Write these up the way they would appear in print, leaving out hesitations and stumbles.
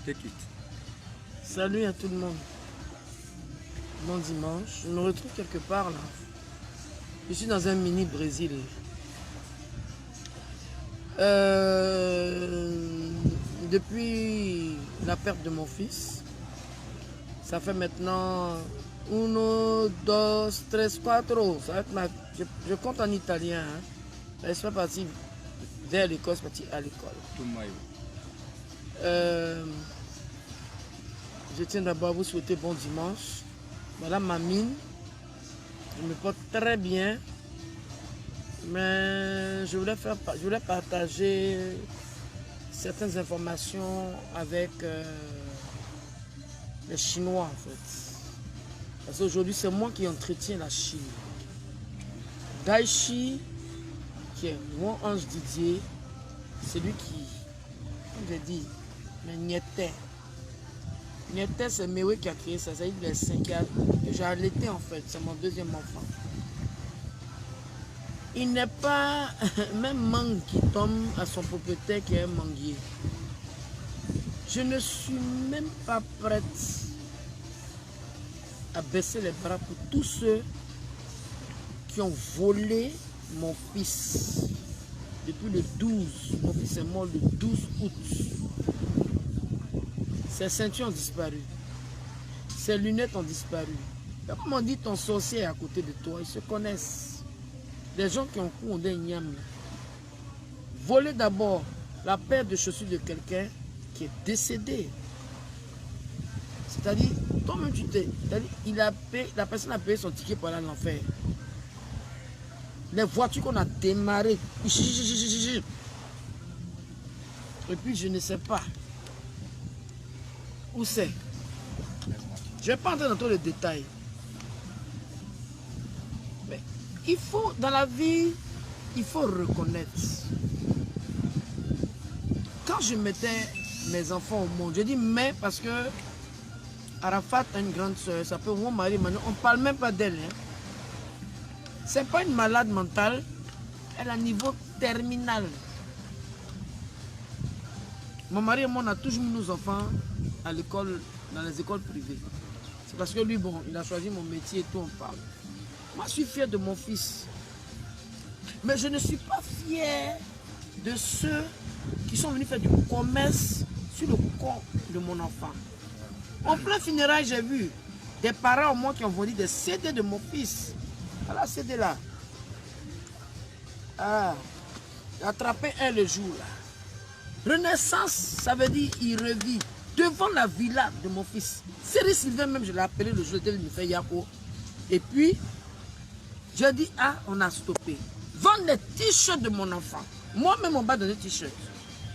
Take it. Salut à tout le monde. Bon dimanche. Je me retrouve quelque part là. Je suis dans un mini Brésil. Depuis la perte de mon fils, ça fait maintenant 1, 2, 3, 4. Ça va être je compte en italien. Hein. Je suis parti vers l'école, je suis parti à l'école. Je tiens d'abord à vous souhaiter bon dimanche. Voilà ma mine. Je me porte très bien. Mais je voulais partager certaines informations avec les Chinois en fait. Parce qu'aujourd'hui c'est moi qui entretiens la Chine. Daichi, qui est mon ange Didier, c'est lui qui, comme j'ai dit, mais Nieté. Nieté c'est Mewe qui a créé ça, ça veut dire les 5 ans. J'ai allaité en fait, c'est mon deuxième enfant. Il n'est pas même mangue qui tombe à son propriétaire qui est un manguier. Je ne suis même pas prête à baisser les bras pour tous ceux qui ont volé mon fils depuis le 12. Mon fils est mort le 12 août. Ses ceintures ont disparu. Ses lunettes ont disparu. Comme on dit, ton sorcier est à côté de toi, ils se connaissent. Des gens qui ont couru des ignames. Voler d'abord la paire de chaussures de quelqu'un qui est décédé. C'est-à-dire, toi-même tu t'es. La personne a payé son ticket pour aller à l'enfer. Les voitures qu'on a démarrées. Et puis je ne sais pas où c'est. Je ne vais pas entrer dans tous les détails. Il faut, dans la vie, il faut reconnaître. Quand je mettais mes enfants au monde, je dis mais parce que Arafat a une grande soeur, ça peut mon mari, on ne parle même pas d'elle. Hein. C'est pas une malade mentale, elle a un niveau terminal. Mon mari et moi, on a toujours mis nos enfants à l'école, dans les écoles privées. C'est parce que lui, bon, il a choisi mon métier et tout, on parle. Moi, je suis fier de mon fils. Mais je ne suis pas fier de ceux qui sont venus faire du commerce sur le corps de mon enfant. En plein funérail, j'ai vu des parents au moins qui ont vendu des CD de mon fils. Voilà, CD là. Ah, j'ai attrapé un le jour là. Renaissance, ça veut dire il revit devant la villa de mon fils. Série Sylvain même, je l'ai appelé le jour où il me fait Yako. Et puis, j'ai dit, ah, on a stoppé. Vendre les t-shirts de mon enfant. Moi-même, on va donner des t-shirts.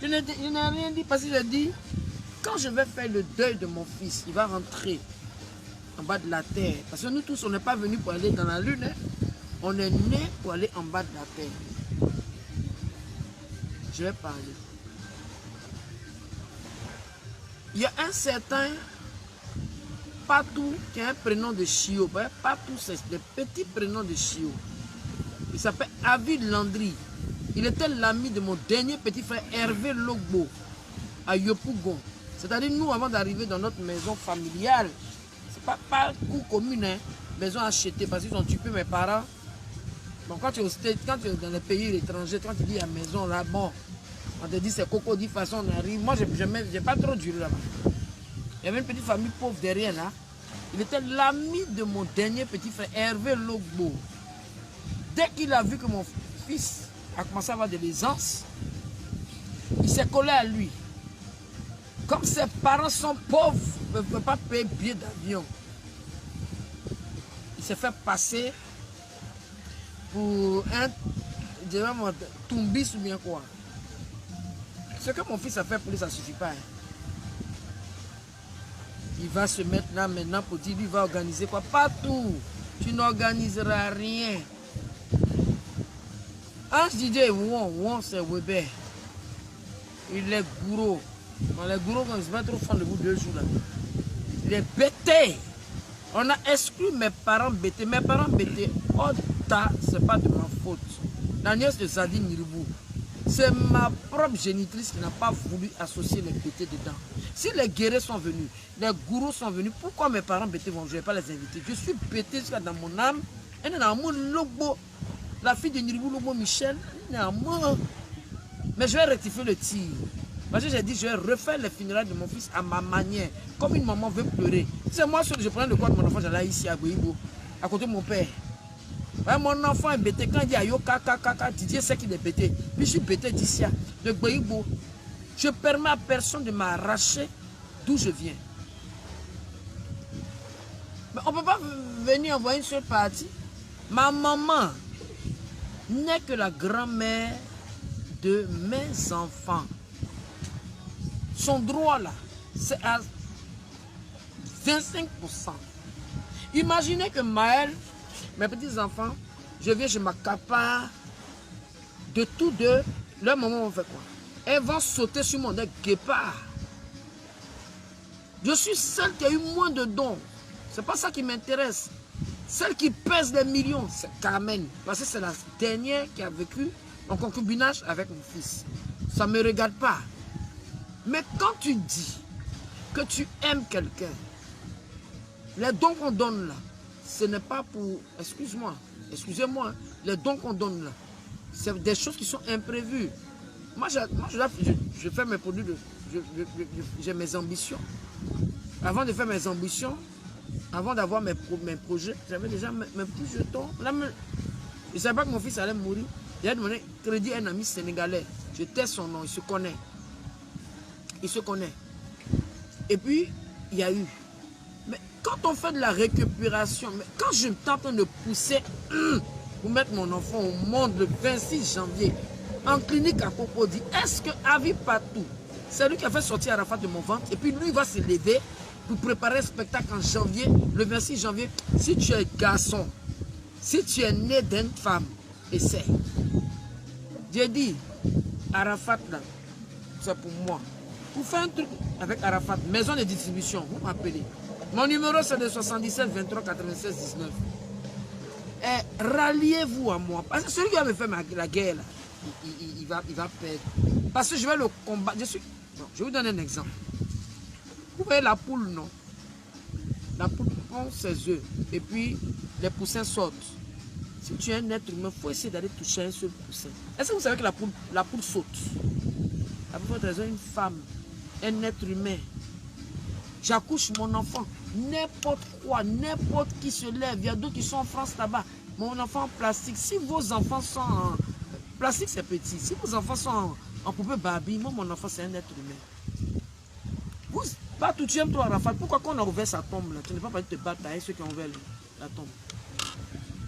Je n'ai rien dit parce que j'ai dit, quand je vais faire le deuil de mon fils, il va rentrer en bas de la terre. Parce que nous tous, on n'est pas venus pour aller dans la lune. Hein. On est nés pour aller en bas de la terre. Je vais parler. Il y a un certain Patou qui a un prénom de Chio. Patou, c'est des petits prénoms de Chio. Il s'appelle Avid Landry. Il était l'ami de mon dernier petit frère Hervé Logbo à Yopougon. C'est-à-dire nous, avant d'arriver dans notre maison familiale, c'est pas cour commune, hein, maison achetée parce qu'ils ont tué mes parents. Donc quand tu es au States, quand tu es dans les pays étrangers, quand tu dis à la maison là, bon, on te dit c'est coco, 10 façons on arrive. Moi, j'ai pas trop duré là-bas. Il y avait une petite famille pauvre derrière là. Il était l'ami de mon dernier petit frère, Hervé Logbo. Dès qu'il a vu que mon fils a commencé à avoir de l'aisance, il s'est collé à lui. Comme ses parents sont pauvres, ne peuvent pas payer billet d'avion. Il s'est fait passer pour un toumbis ou bien quoi. Ce que mon fils a fait pour lui, ça ne suffit pas. Hein. Il va se mettre là maintenant pour dire, lui va organiser quoi? Partout. Tu n'organiseras rien. Ange Didier, c'est Weber. Il est gourou. Les gourous, quand ils se mettent trop fond de vous 2 jours là. Il est bêté. On a exclu mes parents bêtés. Mes parents bêtés. Oh, c'est pas de ma faute. La nièce de Zadine Niribou. C'est ma propre génitrice qui n'a pas voulu associer les bêtés dedans. Si les guerriers sont venus, les gourous sont venus, pourquoi mes parents bêtés vont? Je ne vais pas les inviter. Je suis bêté jusqu'à dans mon âme. Elle est dans mon logo. La fille de Niribou Lobo Michel, elle est dans mon. Mais je vais rectifier le tir. Parce que j'ai dit, je vais refaire les funérailles de mon fils à ma manière. Comme une maman veut pleurer. C'est moi, je prenais le corps de mon enfant, j'allais ici à Goïbo, à côté de mon père. Ouais, mon enfant est bêté. Quand il dit ayo, kaka, Didier sait qu'il est bêté. Puis je suis bêté d'ici, de Goïbo. Je permets à personne de m'arracher d'où je viens. Mais on ne peut pas venir envoyer une seule partie. Ma maman n'est que la grand-mère de mes enfants. Son droit là, c'est à 25%. Imaginez que Maël, mes petits-enfants, je viens, je m'accapare de tous deux. Leur maman va faire quoi? Elles vont sauter sur mon nez guépard. Je suis celle qui a eu moins de dons. C'est pas ça qui m'intéresse. Celle qui pèse des millions, c'est Carmen. Parce que c'est la dernière qui a vécu en concubinage avec mon fils. Ça ne me regarde pas. Mais quand tu dis que tu aimes quelqu'un, les dons qu'on donne là, ce n'est pas pour... Excusez-moi, les dons qu'on donne là, c'est des choses qui sont imprévues. Moi, je fais mes produits, j'ai mes ambitions. Avant de faire mes ambitions, avant d'avoir mes projets, j'avais déjà mes petits jetons. Là, je ne savais pas que mon fils allait mourir. J'ai demandé crédit à un ami sénégalais. Je teste son nom, il se connaît. Il se connaît. Et puis, il y a eu. Mais quand on fait de la récupération, mais quand je suis en train de pousser pour mettre mon enfant au monde le 26 janvier, en clinique à Cocody, est-ce que Avi Patou, c'est lui qui a fait sortir Arafat de mon ventre, et puis lui va se lever pour préparer un spectacle en janvier, le 26 janvier. Si tu es garçon, si tu es né d'une femme, essaie. J'ai dit, Arafat là, c'est pour moi. Vous faites un truc avec Arafat, maison de distribution, vous m'appelez. Mon numéro c'est de 77 23 96 19. Et ralliez-vous à moi. Parce que celui qui va me faire la guerre, là, il va perdre. Parce que je vais le combattre. Je vais vous donner un exemple. Vous voyez la poule, non? La poule pond ses œufs et puis les poussins sortent. Si tu es un être humain, il faut essayer d'aller toucher un seul poussin. Est-ce que vous savez que la poule saute? La poule est une femme, un être humain. J'accouche mon enfant, n'importe quoi, n'importe qui se lève. Il y a d'autres qui sont en France là-bas. Mon enfant en plastique. Si vos enfants sont en plastique, c'est petit. Si vos enfants sont en poupée Barbie, moi, mon enfant, c'est un être humain. Vous, pas tout, tu aimes toi, Arafat. Pourquoi quand on a ouvert sa tombe, là, tu n'es pas parti te battre avec ceux qui ont ouvert la tombe?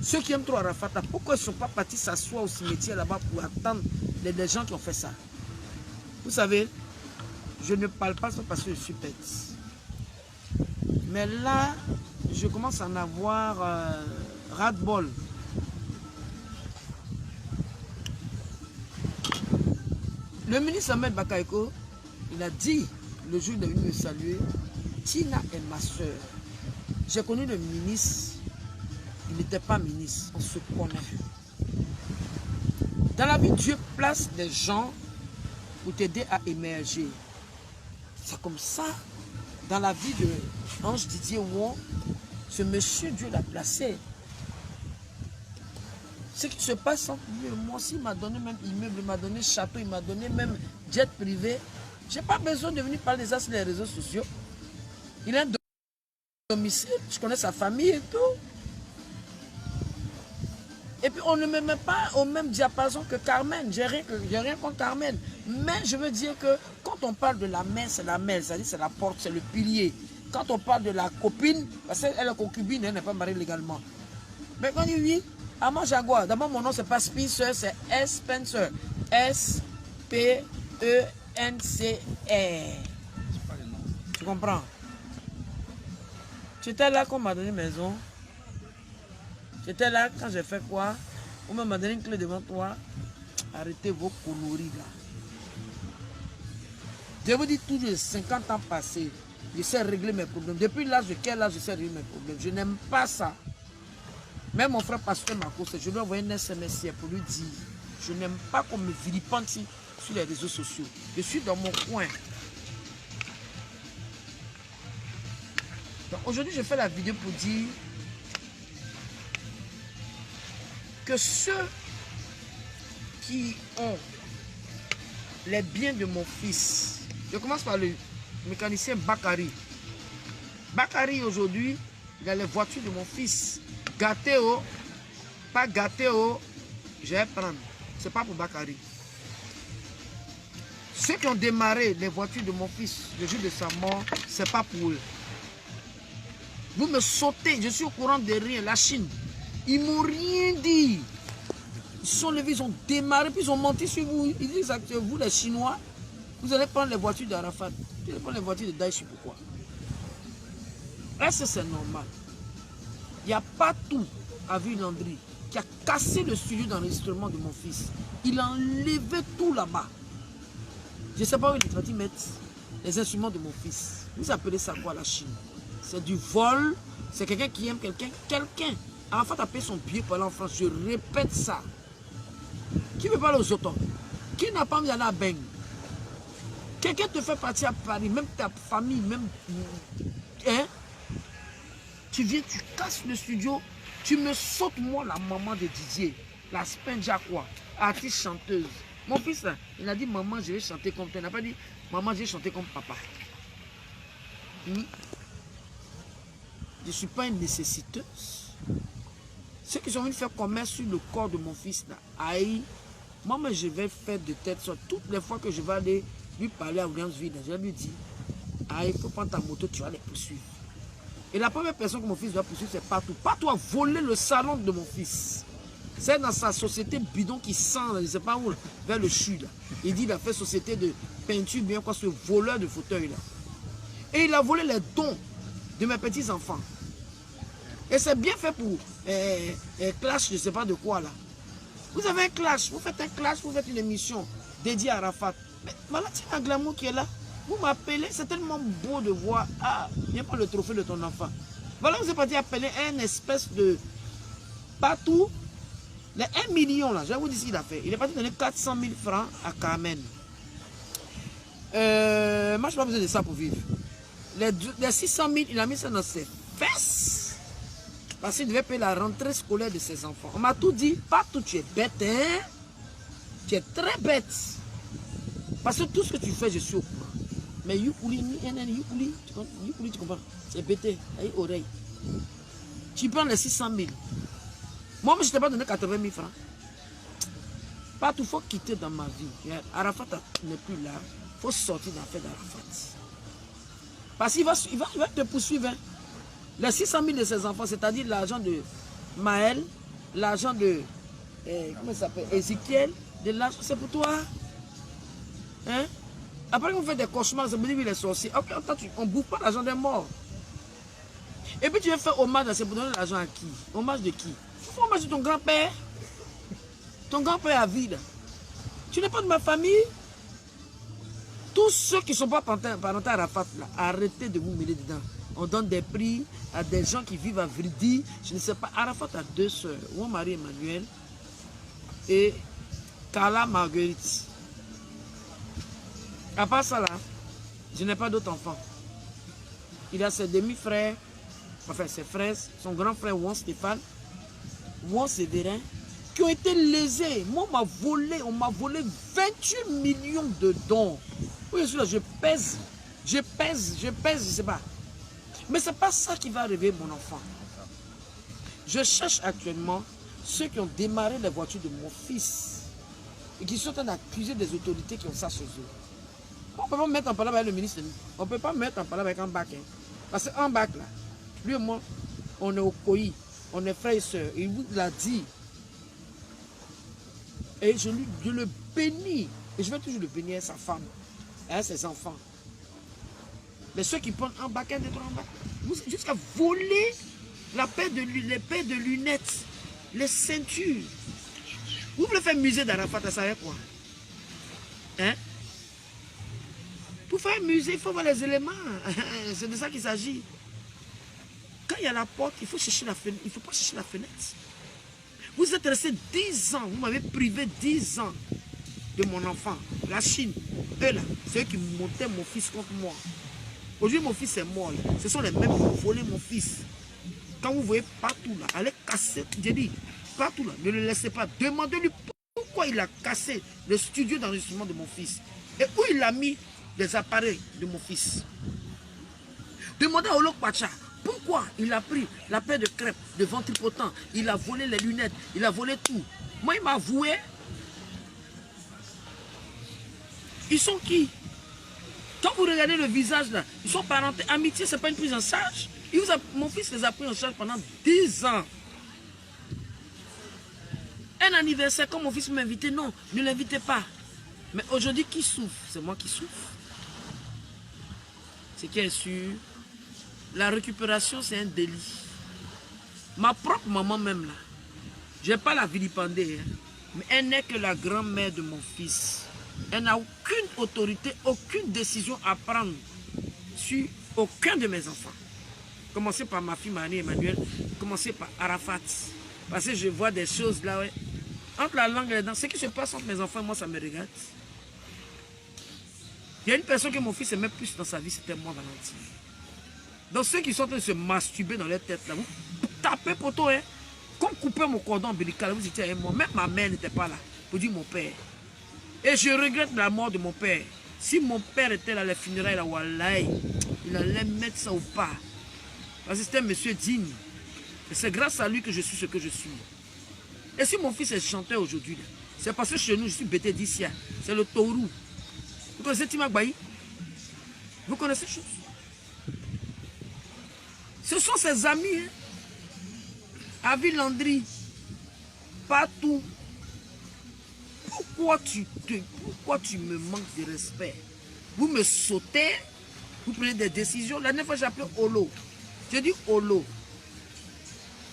Ceux qui aiment trop Arafat, pourquoi ils ne sont pas partis s'asseoir au cimetière là-bas pour attendre les gens qui ont fait ça? Vous savez, je ne parle pas parce que je suis bête. Mais là, je commence à en avoir ras-de-bol. Le ministre Ahmed Bakaïko, il a dit, le jour où il est venu me saluer, Tina est ma soeur. J'ai connu le ministre, il n'était pas ministre, on se connaît. Dans la vie, Dieu place des gens pour t'aider à émerger. C'est comme ça. Dans la vie de Ange Didier Wong, ce monsieur, Dieu l'a placé. Ce qui se passe entre lui et moi, s'il m'a donné même immeuble, il m'a donné château, il m'a donné même jet privé, je n'ai pas besoin de venir parler de ça sur les réseaux sociaux. Il a un domicile, je connais sa famille et tout. Et puis on ne me met pas au même diapason que Carmen. J'ai rien contre Carmen. Mais je veux dire que quand on parle de la mère, c'est la mère. C'est-à-dire c'est la porte, c'est le pilier. Quand on parle de la copine, parce qu'elle est concubine, elle n'est pas mariée légalement. Mais quand on dit oui, à moi Jaguar, d'abord mon nom c'est pas Spencer, c'est S. Spencer. S-P-E-N-C-R. Tu comprends? J'étais là quand on m'a donné maison. J'étais là quand j'ai fait quoi? On m'a donné une clé devant toi. Arrêtez vos conneries là. Je vous dis tous les 50 ans passés, je sais régler mes problèmes. Depuis l'âge de quel âge je sais régler mes problèmes? Je n'aime pas ça. Même mon frère pasteur Marcos, je lui ai envoyé un SMS pour lui dire Je n'aime pas qu'on me vilipende sur les réseaux sociaux. Je suis dans mon coin. Aujourd'hui, je fais la vidéo pour dire que ceux qui ont les biens de mon fils, je commence par le mécanicien Bakary. Bakary, aujourd'hui, il a les voitures de mon fils. Gâté, oh, pas gâté, oh, je vais prendre. C'est pas pour Bakary. Ceux qui ont démarré les voitures de mon fils le jour de sa mort, c'est pas pour eux. Vous me sautez, je suis au courant de rien. La Chine, ils m'ont rien dit. Ils sont levés, ils ont démarré, puis ils ont menti sur vous. Ils disent que vous, les Chinois, vous allez prendre les voitures d'Arafat. Vous allez prendre les voitures de Daesh, pourquoi? Est-ce que c'est normal? Il y a Patou à Ville-Landry qui a cassé le studio d'enregistrement de mon fils. Il a enlevé tout là-bas. Je ne sais pas où il est train de mettre les instruments de mon fils. Vous appelez ça quoi, la Chine? C'est du vol. C'est quelqu'un qui aime quelqu'un. Quelqu'un. Arafat a payé son billet pour aller en France. Je répète ça. Qui veut parler aux autres? Qui n'a pas envie d'aller à Beng? Quelqu'un te fait partir à Paris, même ta famille, même... Hein? Tu viens, tu casses le studio, tu me sautes, moi, la maman de Didier, la Spenja quoi, artiste chanteuse. Mon fils, là, il a dit, maman, je vais chanter comme toi. Il n'a pas dit, maman, je vais chanter comme papa. Je ne suis pas une nécessiteuse. Ceux qui sont venus faire commerce sur le corps de mon fils, là, aïe, moi, je vais faire de tête sorte. Toutes les fois que je vais aller lui parler à Williams Ville, je vais lui dire, aïe, il faut prendre ta moto, tu vas les poursuivre. Et la première personne que mon fils doit poursuivre, c'est Patou. Patou a volé le salon de mon fils. C'est dans sa société bidon qui sent, je ne sais pas où, vers le sud. Il dit qu'il a fait société de peinture, bien quoi, ce voleur de fauteuil là. Et il a volé les dons de mes petits-enfants. Et c'est bien fait pour clash, je ne sais pas de quoi là. Vous avez un clash, vous faites un clash, vous faites une émission dédiée à Arafat. Mais voilà, c'est un glamour qui est là. Vous m'appelez, c'est tellement beau de voir. Ah, viens prendre le trophée de ton enfant. Voilà, vous êtes parti appeler un espèce de Patou. Les 1 million là, je vais vous dire ce qu'il a fait. Il est parti donner 400 000 francs à Carmen. Moi, je n'ai pas besoin de ça pour vivre. Les 600 000, il a mis ça dans ses fesses. Parce qu'il devait payer la rentrée scolaire de ses enfants. On m'a tout dit, Patou, tu es bête, hein? Tu es très bête. Parce que tout ce que tu fais, je suis au courant. Mais Yukuli, tu comprends? C'est bêté, avec oreille. Tu prends les 600 000. Moi, je ne t'ai pas donné 80 000 francs. Patou, il faut quitter dans ma vie. Arafat n'est plus là. Il faut sortir dans l'affaire d'Arafat. Parce qu'il va te poursuivre. Hein. Les 600 000 de ses enfants, c'est-à-dire l'argent de Maël, l'argent de comment ça s'appelle, Ezekiel, de l'argent, c'est pour toi. Hein? Après, vous faites des cauchemars, vous me dites les sorciers. Okay, on ne bouffe pas l'argent des morts. Et puis tu veux faire hommage, c'est pour donner l'argent à qui? Hommage de qui? Il faut hommage de ton grand-père. Ton grand-père à vie. Là. Tu n'es pas de ma famille. Tous ceux qui ne sont pas parentés à Arafat, là, arrêtez de vous mêler dedans. On donne des prix à des gens qui vivent à Vridi. Je ne sais pas. Arafat a 2 sœurs. Mon mari Emmanuel et Carla Marguerite. À part ça là, je n'ai pas d'autres enfants. Il a ses demi-frères, enfin ses frères, son grand frère Juan Stéphane, Juan Séverin, qui ont été lésés. Moi, on m'a volé 28 millions de dons. Oui, je suis là, je pèse, je sais pas. Mais ce n'est pas ça qui va arriver, mon enfant. Je cherche actuellement ceux qui ont démarré les voitures de mon fils et qui sont en train d'accuser des autorités qui ont ça chez eux. On ne peut pas mettre en parole avec le ministre. On ne peut pas mettre en parole avec un bac. Hein. Parce qu'un bac, là, lui et moi, on est au COI. On est frères et sœurs. Il vous l'a dit. Et je le bénis. Et je vais toujours le bénir à sa femme, à ses enfants. Mais ceux qui prennent un bac, un, deux, trois, un bac, jusqu'à voler les paires de lunettes, les ceintures. Vous voulez faire musée d'Arafat, ça savez quoi? Hein? Pour faire un musée, il faut voir les éléments. C'est de ça qu'il s'agit. Quand il y a la porte, il faut chercher la fenêtre. Il ne faut pas chercher la fenêtre. Vous êtes resté 10 ans, vous m'avez privé 10 ans de mon enfant. La Chine, eux là, c'est eux qui montaient mon fils contre moi. Aujourd'hui, mon fils est mort. Là. Ce sont les mêmes qui ont volé mon fils. Quand vous voyez partout là, allez casser, j'ai dit, partout là, ne le laissez pas. Demandez-lui pourquoi il a cassé le studio d'enregistrement de mon fils. Et où il a mis les appareils de mon fils. Demandez à Olo Pacha pourquoi il a pris la paire de crêpes, de ventripotent, il a volé les lunettes, il a volé tout. Moi, il m'a avoué. Ils sont qui? Quand vous regardez le visage là, ils sont parentés. Amitié, c'est pas une prise en charge. Mon fils les a pris en charge pendant 10 ans. Un anniversaire, quand mon fils m'a invité, non, ne l'invitez pas. Mais aujourd'hui, qui souffre? C'est moi qui souffre. C'est qui est sûr. La récupération, c'est un délit. Ma propre maman même là, je ne vais pas la vilipender, hein, mais elle n'est que la grand-mère de mon fils. Elle n'a aucune autorité, aucune décision à prendre sur aucun de mes enfants. Commencez par ma fille Marie Emmanuel, commencez par Arafat. Parce que je vois des choses là, ouais. Entre la langue et les dents, ce qui se passe entre mes enfants, moi ça me regarde. Il y a une personne que mon fils aimait plus dans sa vie, c'était moi, Valentine. Donc ceux qui sont en train de se masturber dans leur tête là, vous tapez poteau, hein. Comme couper mon cordon ombilical, vous étiez moi. Même ma mère n'était pas là pour dire mon père. Et je regrette la mort de mon père. Si mon père était là à la funérailles, là, wallahi, il allait mettre ça au pas. Parce que c'était un monsieur digne. Et c'est grâce à lui que je suis ce que je suis. Et si mon fils est chanteur aujourd'hui, c'est parce que chez nous, je suis bêté d'ici. C'est le Tourou. Vous connaissez Timak Bayi? Vous connaissez ces choses? Ce sont ses amis. Hein? Avi Landry. Partout. Pourquoi tu me manques de respect? Vous me sautez, vous prenez des décisions. La dernière fois, j'ai appelé Olo. J'ai dit Olo,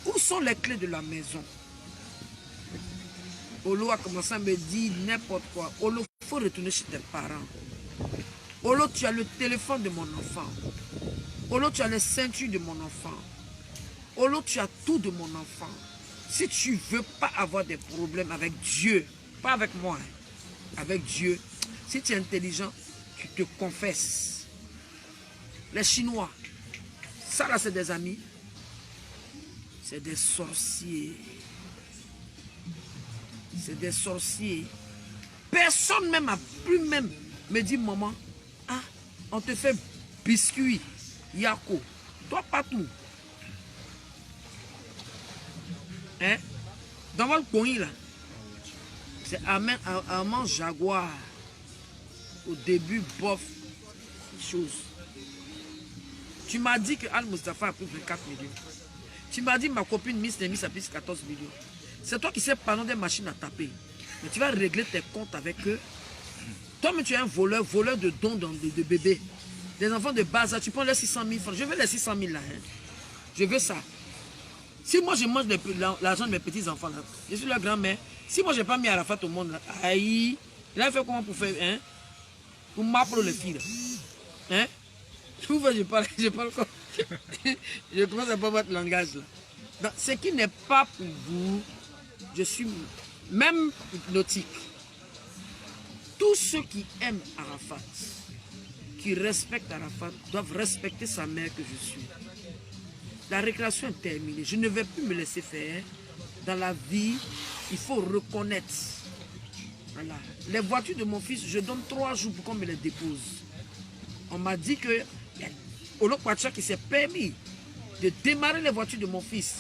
où sont les clés de la maison? Olo a commencé à me dire n'importe quoi. Olo, il faut retourner chez tes parents. Olo, tu as le téléphone de mon enfant. Olo, tu as les ceintures de mon enfant. Olo, tu as tout de mon enfant. Si tu ne veux pas avoir des problèmes avec Dieu, pas avec moi, avec Dieu. Si tu es intelligent, tu te confesses. Les Chinois, ça là c'est des amis. C'est des sorciers. C'est des sorciers. Personne même a plus même me dit maman, ah, on te fait biscuit, Yako. Toi partout. Hein? Dans votre pays là. C'est Armand Jaguar. Au début, bof, chose. Tu m'as dit que Al-Mustafa a pris 24 millions. Tu m'as dit ma copine Miss Nemis a pris 14 millions. C'est toi qui sais parler des machines à taper. Mais tu vas régler tes comptes avec eux. Toi, mais tu es un voleur de dons de bébés. Des enfants de base, tu prends les 600 000 francs. Je veux les 600 000 là. Hein. Je veux ça. Si moi je mange l'argent de mes petits-enfants, je suis la grand-mère. Si moi je n'ai pas mis Arafat au monde, là, aïe, il a fait comment pour faire, hein? Pour m'apprendre les filles, là. Hein? Je parle comme... je commence à pas votre langage, là. Donc, ce qui n'est pas pour vous, je suis même hypnotique. Tous ceux qui aiment Arafat, qui respectent Arafat, doivent respecter sa mère que je suis. La récréation est terminée. Je ne vais plus me laisser faire. Dans la vie, il faut reconnaître. Voilà. Les voitures de mon fils, je donne 3 jours pour qu'on me les dépose. On m'a dit que Olo Kwacha qui s'est permis de démarrer les voitures de mon fils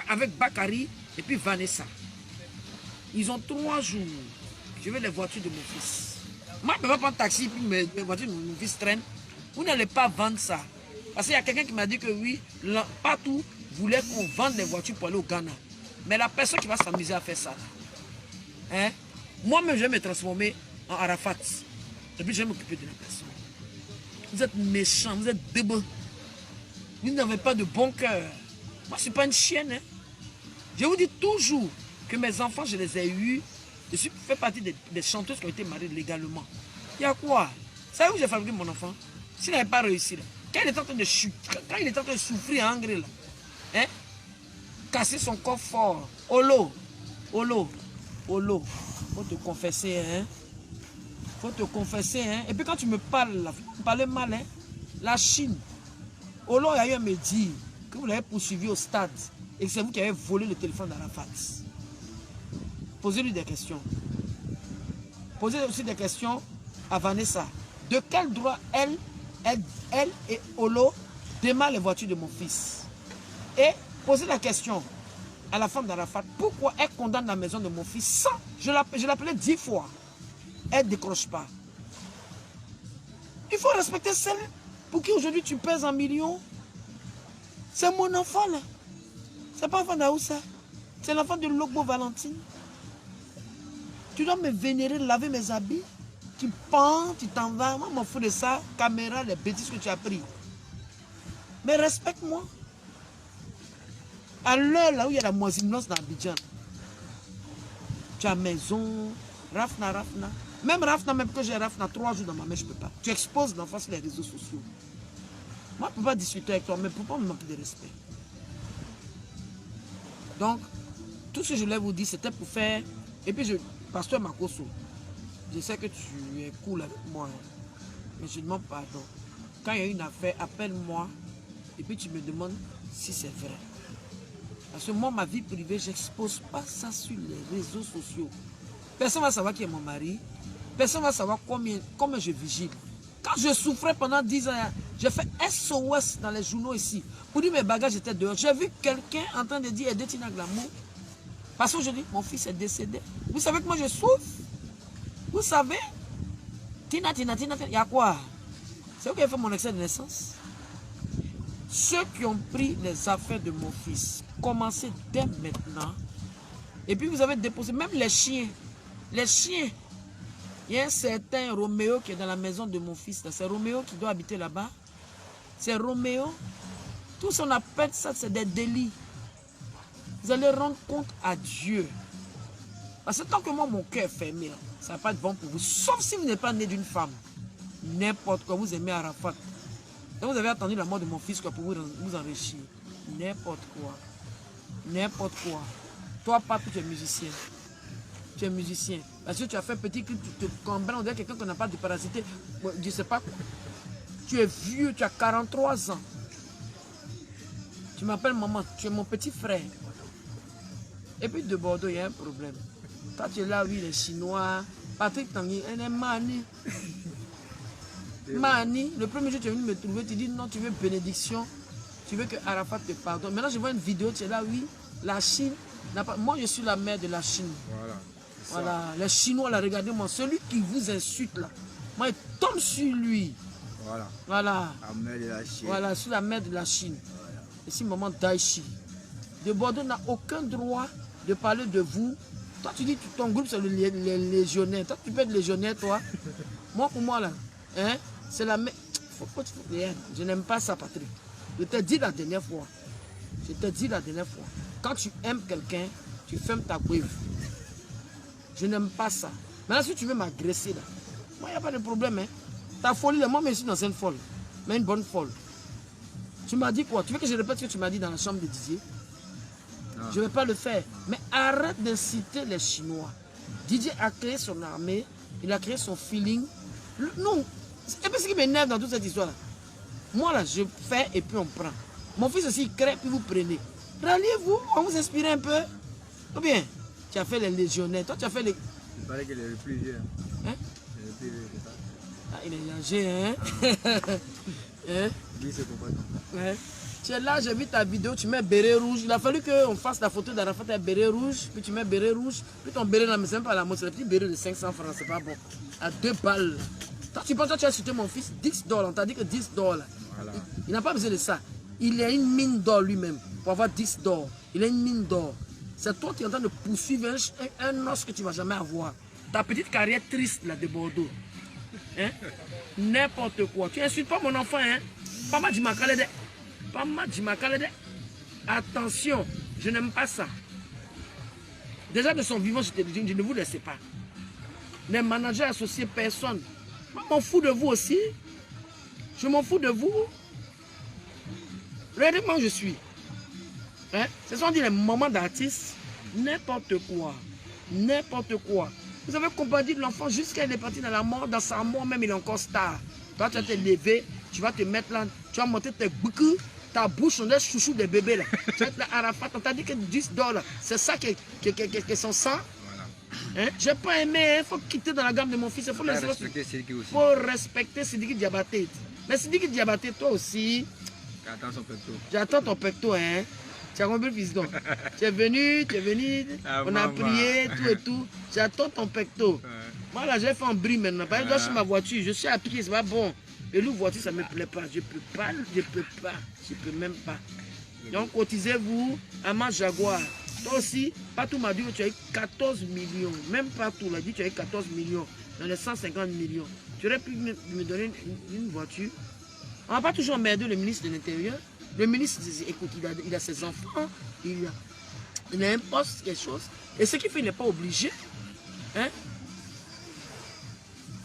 avec Bakary et puis Vanessa. Ils ont 3 jours. Je veux les voitures de mon fils. Moi, je ne peux pas prendre taxi puis mes voitures de mon fils traînent. Vous n'allez pas vendre ça. Parce qu'il y a quelqu'un qui m'a dit que oui, partout, voulait qu'on vende les voitures pour aller au Ghana. Mais la personne qui va s'amuser à faire ça, hein? Moi-même, je vais me transformer en Arafat. Et puis, je vais m'occuper de la personne. Vous êtes méchants, vous êtes débiles. Vous n'avez pas de bon cœur. Moi, je ne suis pas une chienne. Hein? Je vous dis toujours que mes enfants, je les ai eus. Je fais partie des chanteuses qui ont été mariées légalement. Il y a quoi? Vous savez où j'ai fabriqué mon enfant? S'il n'avait pas réussi, là. Quand il est en train de souffrir en Angleterre, hein? Casser son corps fort, Olo, Olo, Olo, faut te confesser, hein. Faut te confesser, hein. Et puis quand tu me parles, là, tu me parles mal, hein. La Chine. Olo a eu à me dire que vous l'avez poursuivi au stade et que c'est vous qui avez volé le téléphone d'Arafat. Posez-lui des questions. Posez aussi des questions à Vanessa. De quel droit elle et Olo démarrent les voitures de mon fils? Et posez la question à la femme d'Arafat. Pourquoi elle condamne la maison de mon fils sans... Je l'appelais 10 fois. Elle ne décroche pas. Il faut respecter celle pour qui aujourd'hui tu pèses en millions. C'est mon enfant là. C'est pas l'enfant d'Aoussa. C'est l'enfant de Logbo Valentine. Tu dois me vénérer, laver mes habits. Tu pends, tu t'en vas. Moi, je m'en fous de ça. Caméra, les bêtises que tu as pris. Mais respecte-moi. À l'heure là où il y a la moisinance dans Abidjan, tu as maison, Rafna. Même Rafna, même que j'ai Rafna 3 jours dans ma main, je ne peux pas. Tu exposes l'enfant sur les réseaux sociaux. Moi, je ne peux pas discuter avec toi, mais pourquoi me manquer de respect? Donc, tout ce que je voulais vous dire, c'était pour faire... Et puis, Pasteur Makoso, je sais que tu es cool avec moi, mais je demande pardon. Quand il y a une affaire, appelle-moi et puis tu me demandes si c'est vrai. Parce que moi, ma vie privée, je n'expose pas ça sur les réseaux sociaux. Personne ne va savoir qui est mon mari. Personne ne va savoir combien je vigile. Quand je souffrais pendant 10 ans, j'ai fait SOS dans les journaux ici. Pour dire mes bagages étaient dehors. J'ai vu quelqu'un en train de dire aider Tina Glamour. Parce qu'aujourd'hui, mon fils est décédé. Vous savez que moi, je souffre. Vous savez, Tina, il y a quoi? C'est vous qui avez fait mon excès de naissance. Ceux qui ont pris les affaires de mon fils, commencez dès maintenant. Et puis vous avez déposé, même les chiens. Les chiens. Il y a un certain Roméo qui est dans la maison de mon fils. C'est Roméo qui doit habiter là-bas. C'est Roméo. Tout ce qu'on appelle ça, c'est des délits. Vous allez rendre compte à Dieu. Parce que tant que moi, mon cœur est fermé, ça ne va pas être bon pour vous. Sauf si vous n'êtes pas né d'une femme. N'importe quoi, vous aimez Arafat. Donc vous avez attendu la mort de mon fils pour vous enrichir. N'importe quoi. N'importe quoi. Toi, papa, tu es musicien. Tu es musicien. Parce que tu as fait petit clip, tu te comprends, on dirait quelqu'un qui n'a pas de parasité. Je ne sais pas quoi. Tu es vieux, tu as 43 ans. Tu m'appelles maman, tu es mon petit frère. Et puis de Bordeaux, il y a un problème. Toi, tu es là, oui, les Chinois. Patrick Tanguy, elle est Mani. Mani, le premier jour, tu es venu me trouver, tu dis non, tu veux bénédiction. Tu veux que Arafat te pardonne. Maintenant, je vois une vidéo, tu es là, oui, la Chine n'a pas... Moi, je suis la mère de la Chine. Voilà. Les Chinois, là, regardez-moi, celui qui vous insulte, là, moi, il tombe sur lui. Voilà. La mère de la Chine. Voilà, je suis la mère de la Chine. Ici, maman Daichi. De Bordeaux n'a aucun droit de parler de vous. Toi, tu dis que ton groupe, c'est les légionnaires. Toi, tu peux être légionnaire, toi. Moi, pour moi, là, hein, c'est la mère. Je n'aime pas ça, Patrick. Je t'ai dit la dernière fois. Quand tu aimes quelqu'un, tu fermes ta bouille. Je n'aime pas ça. Maintenant, si tu veux m'agresser, là, moi, il n'y a pas de problème. Hein. Ta folie, là, moi, je suis dans une folle. Mais une bonne folle. Tu m'as dit quoi? Tu veux que je répète ce que tu m'as dit dans la chambre de Didier? Non. Je ne vais pas le faire. Mais arrête d'inciter les Chinois. Didier a créé son armée. Il a créé son feeling. Non. Et puis ce qui m'énerve dans toute cette histoire-là. Moi, là, je fais et puis on prend. Mon fils aussi, il crée puis vous prenez. Ralliez-vous, on vous inspire un peu. Ou bien, tu as fait les légionnaires. Toi, tu as fait les... Il paraît qu'il est le plus vieux. Hein? Il est le plus vieux, c'est ça? Ah, il est âgé, hein? Hein? Lui, c'est compagnon. Ouais. Tu es là, j'ai vu ta vidéo, tu mets béret rouge. Il a fallu qu'on fasse la photo d'Arafat avec béret rouge, puis tu mets béret rouge, puis ton béret là, mais c'est même pas la mode, c'est le petit béret de 500 francs, c'est pas bon. À 2 balles. Toi, tu penses que tu as insulté mon fils, 10 $, on t'a dit que 10 $. Voilà. Il n'a pas besoin de ça. Il a une mine d'or lui-même pour avoir 10 $. Il a une mine d'or. C'est toi qui es en train de poursuivre un os que tu ne vas jamais avoir. Ta petite carrière triste là de Bordeaux. Hein? N'importe quoi. Tu insultes pas mon enfant, hein? Pama Djimakalede. Pama Djimakalede. Attention, je n'aime pas ça. Déjà de son vivant, je ne vous laisse pas. Les managers associés, personne. Moi, je m'en fous de vous aussi. Je m'en fous de vous. Regardez comment je suis. Hein? Ce sont dit les moments d'artistes. N'importe quoi. N'importe quoi. Vous avez combattu l'enfant jusqu'à il est parti dans la mort. Dans sa mort même, il est encore star. Toi, tu vas te lever, tu vas te mettre là, tu vas monter tes boucles, ta bouche, on est chouchou des bébés là. Tu vas être là, Arafat, on t'a dit que 10 $, c'est ça qui est son sang. Hein? J'ai pas aimé, il faut quitter dans la gamme de mon fils. Il faut respecter Sidiki aussi. faut respecter Sidiki Diabaté. Mais Sidiki Diabaté, toi aussi, J'attends son pecto. j'attends ton pecto, hein. Tu as compris, fils donc. Tu es venu, Ah, on a maman. prié, tout et tout. J'attends ton pecto. Moi là, j'ai fait un bris maintenant. Par exemple, sur ma voiture, je suis à pied, c'est pas bon. Et l'eau voiture, ça ne me plaît pas. Je peux pas, je peux même pas. Donc, cotisez-vous à ma Jaguar. Toi aussi, Patou m'a dit que tu as eu 14 millions. Même Patou l'a dit que tu as eu 14 millions dans les 150 millions. Tu aurais pu me donner une voiture. On va pas toujours emmerder le ministre de l'Intérieur. Le ministre, écoute, il a ses enfants, il a un poste, quelque chose. Et ce qu'il fait, il n'est pas obligé. Hein?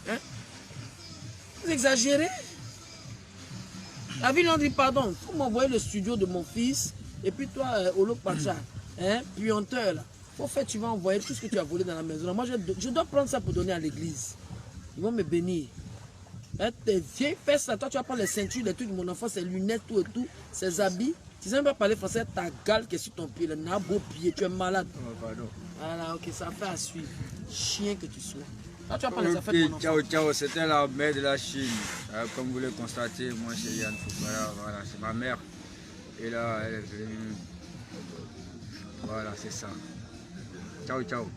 Hein? Vous exagérez. La ville en dit pardon. Il faut m'envoyer le studio de mon fils. Et puis toi, Olo Pacha, hein, puanteur, là. Faut faire, tu vas envoyer tout ce que tu as volé dans la maison. Moi, je dois prendre ça pour donner à l'église. Ils vont me bénir. Hein, tes vieilles fesses, là, toi, tu vas prendre les ceintures, les trucs de mon enfant, ses lunettes, tout et tout, ses habits. Tu sais même pas parler français, ta gale qui est sur ton pied, le nabo pied, tu es malade. Oh, pardon. Voilà, ok, ça fait à suivre. Chien que tu sois. Là, tu vas prendre les affaires Ok, de mon enfant. ciao, ciao, c'était la mère de la Chine. Comme vous le constatez, moi c'est Yann Foucault, voilà, c'est ma mère. Et là, elle est venue. Voilà, c'est ça. Ciao, ciao.